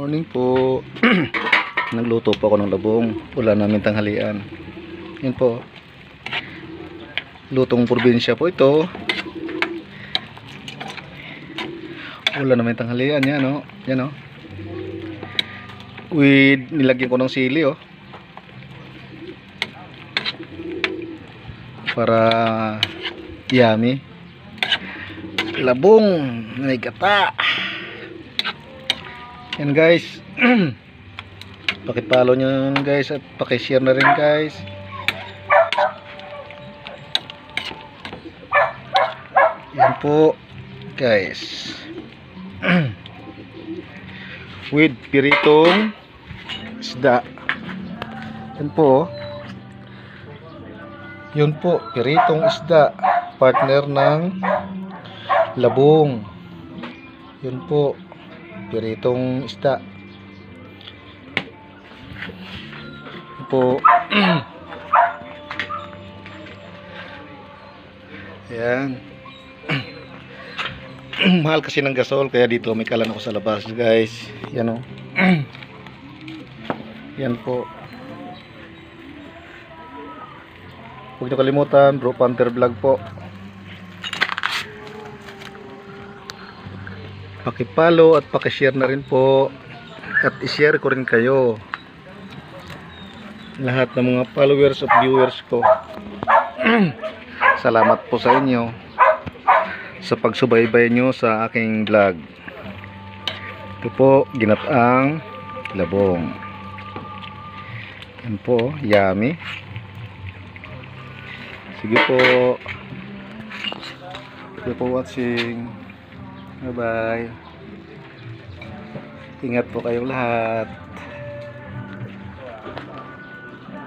Morning po. Nagluto po ako ng labong. Wala namin tanghalian. Yan po. Lutong probinsya po ito. Wala namin tanghalian yan, no? Yan, no? With nilagyan ko ng sili, oh. Para yummy. Labong may gata. Yan guys. Pakipollow nyo guys at pakishare na rin guys. Yan po guys. With piritong isda. Yan po. Yun po, piritong isda. Partner ng labong. Yun po, piritong isda. Yun po. Ayan. Mahal kasi ng gasol, kaya dito may kalan ako sa labas guys. Yan o. Yan po. Huwag niyo kalimutan, Bro Panther Vlog po. Pakipollow at pakishare na rin po. At ishare ko rin kayo. Lahat ng mga followers at viewers ko. Salamat po sa inyo sa pagsubaybay nyo sa aking vlog. Ito po, ginataang labong. Yan po, yummy. Sige po. Sige po watching. Bye bye. Ingat po kayong lahat.